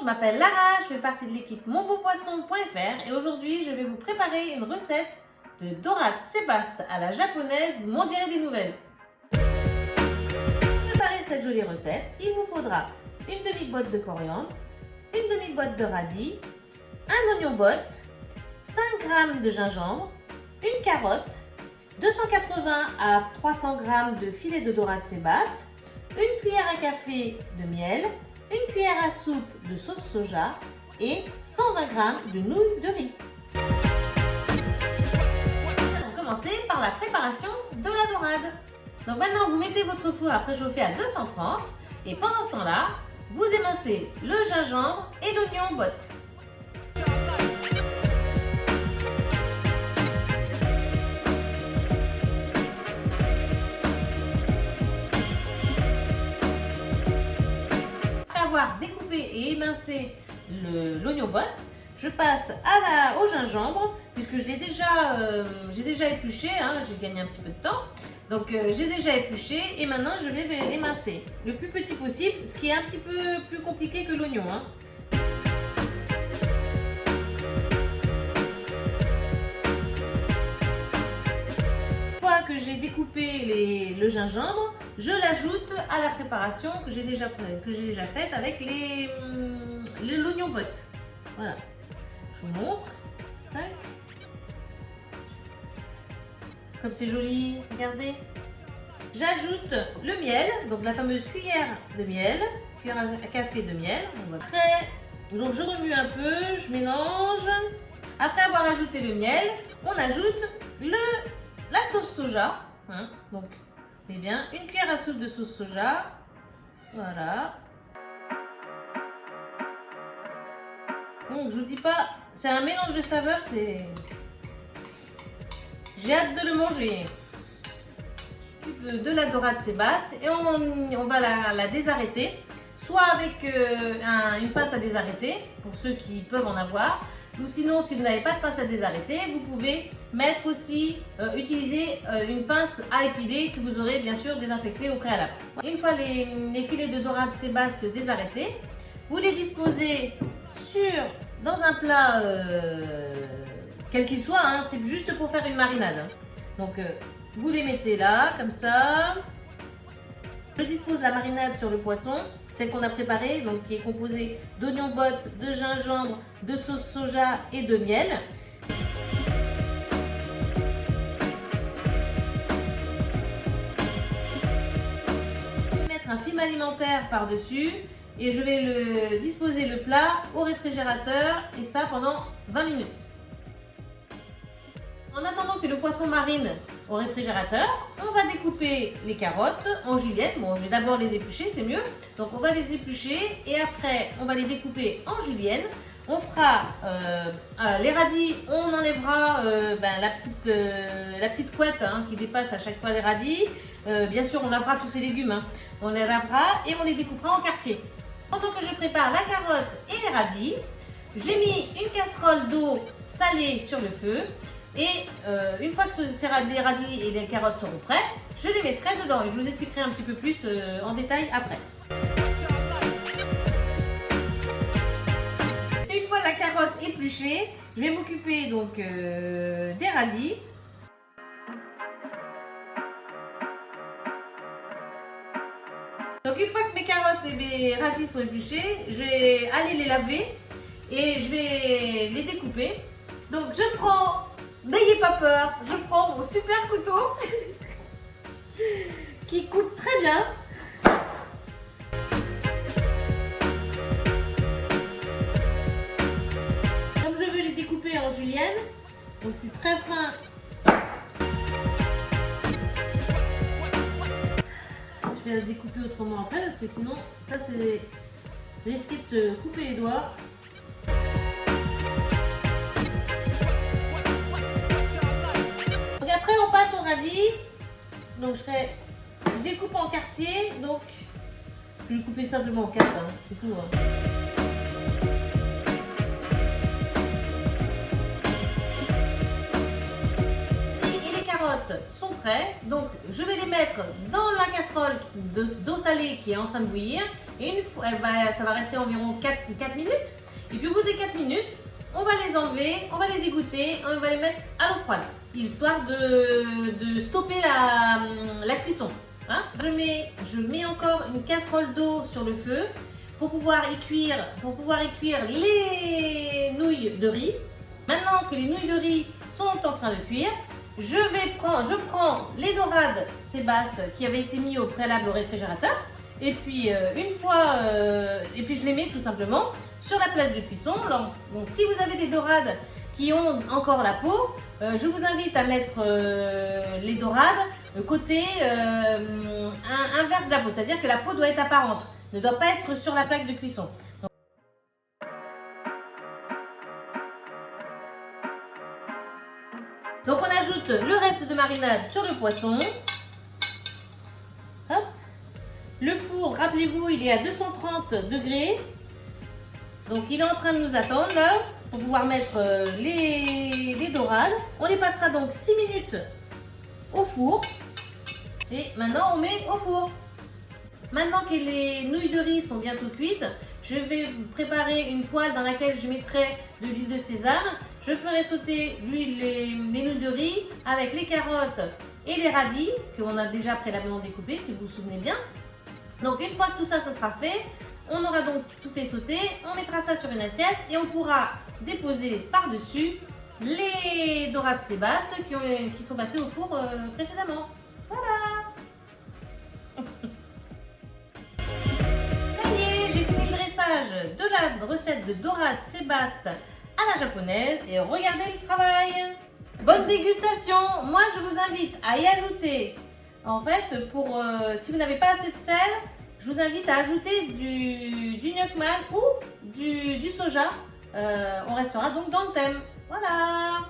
je m'appelle Lara, je fais partie de l'équipe monbeaupoisson.fr et aujourd'hui je vais vous préparer une recette de dorade sébaste à la japonaise, vous m'en direz des nouvelles. Pour préparer cette jolie recette, il vous faudra une demi-boîte de coriandre, une demi-boîte de radis, un oignon botte, 5 g de gingembre, une carotte, 280 à 300 g de filet de dorade sébaste, une cuillère à café de miel, une cuillère à soupe de sauce soja et 120 g de nouilles de riz. Nous allons commencer par la préparation de la dorade. Donc maintenant vous mettez votre four à préchauffer à 230 et pendant ce temps-là, vous émincez le gingembre et l'oignon botte. Découpé et émincé l'oignon botte, je passe au gingembre puisque j'ai déjà épluché, hein, j'ai gagné un petit peu de temps, donc j'ai déjà épluché et maintenant je vais l'émincer le plus petit possible, ce qui est un petit peu plus compliqué que l'oignon. Hein. Une fois que j'ai découpé le gingembre, je l'ajoute à la préparation que j'ai déjà faite avec l'oignon botte. Voilà. Je vous montre. Tac. Comme c'est joli, regardez. J'ajoute le miel, donc la fameuse cuillère de miel, cuillère à café de miel. Après, donc je remue un peu, je mélange. Après avoir ajouté le miel, on ajoute la sauce soja. Hein, donc, eh bien, une cuillère à soupe de sauce soja, voilà. Donc je vous dis pas, c'est un mélange de saveurs, j'ai hâte de le manger. De la dorade sébaste et on va la désarrêter, soit avec une pince à désarrêter pour ceux qui peuvent en avoir. Ou sinon, si vous n'avez pas de pince à désarrêter, vous pouvez mettre aussi, utiliser une pince à épiler que vous aurez bien sûr désinfectée au préalable. Une fois les filets de dorade sébaste désarrêtés, vous les disposez dans un plat quel qu'il soit, hein, c'est juste pour faire une marinade. Hein. Donc vous les mettez là, comme ça. Je dispose la marinade sur le poisson, celle qu'on a préparée, donc qui est composée d'oignons botte, de gingembre, de sauce soja et de miel. Je vais mettre un film alimentaire par-dessus et je vais disposer le plat au réfrigérateur et ça pendant 20 minutes. En attendant que le poisson marine au réfrigérateur, on va découper les carottes en julienne. Bon, je vais d'abord les éplucher, c'est mieux. Donc on va les éplucher et après on va les découper en julienne. On fera les radis, on enlèvera la petite couette hein, qui dépasse à chaque fois les radis. Bien sûr, on lavera tous ces légumes. Hein. On les lavera et on les découpera en quartiers. Pendant que je prépare la carotte et les radis, j'ai mis une casserole d'eau salée sur le feu. Et une fois que les radis et les carottes seront prêts, je les mettrai dedans et je vous expliquerai un petit peu plus en détail après. Une fois la carotte épluchée, je vais m'occuper donc des radis. Donc une fois que mes carottes et mes radis sont épluchés, je vais aller les laver et je vais les découper. Donc je prends, n'ayez pas peur, je prends mon super couteau qui coupe très bien. Comme je veux les découper en julienne, donc c'est très fin. Je vais la découper autrement après parce que sinon ça c'est risqué de se couper les doigts. Donc après on passe au radis. Donc je découpe en quartier. Donc je vais le couper simplement en 4, hein, c'est tout. Hein. Sont prêts, donc je vais les mettre dans la casserole d'eau salée qui est en train de bouillir Et une fois, ça va rester environ 4 minutes. Et puis au bout des 4 minutes, on va les enlever, on va les égoutter, on va les mettre à l'eau froide, histoire de stopper la cuisson. Hein. Je mets encore une casserole d'eau sur le feu pour pouvoir y cuire les nouilles de riz. Maintenant que les nouilles de riz sont en train de cuire, je prends les dorades Sébaste qui avaient été mis au préalable au réfrigérateur. Et puis je les mets tout simplement sur la plaque de cuisson. Donc si vous avez des dorades qui ont encore la peau, je vous invite à mettre les dorades côté inverse de la peau, c'est-à-dire que la peau doit être apparente, ne doit pas être sur la plaque de cuisson. Donc on ajoute le reste de marinade sur le poisson. Hop. Le four, rappelez-vous, il est à 230 degrés. Donc il est en train de nous attendre là pour pouvoir mettre les dorades. On les passera donc 6 minutes au four. Et maintenant on met au four. Maintenant que les nouilles de riz sont bientôt cuites, je vais préparer une poêle dans laquelle je mettrai de l'huile de sésame. Je ferai sauter les nouilles de riz avec les carottes et les radis qu'on a déjà préalablement découpés, si vous vous souvenez bien. Donc une fois que tout ça, ça sera fait, on aura donc tout fait sauter, on mettra ça sur une assiette et on pourra déposer par-dessus les dorades Sébaste qui sont passées au four précédemment. Voilà. Ça y est, j'ai fini le dressage de la recette de dorades Sébaste à la japonaise et regardez le travail. Bonne dégustation. Moi je vous invite à y ajouter, en fait, si vous n'avez pas assez de sel, je vous invite à ajouter du gnocchman ou du soja. On restera donc dans le thème. Voilà.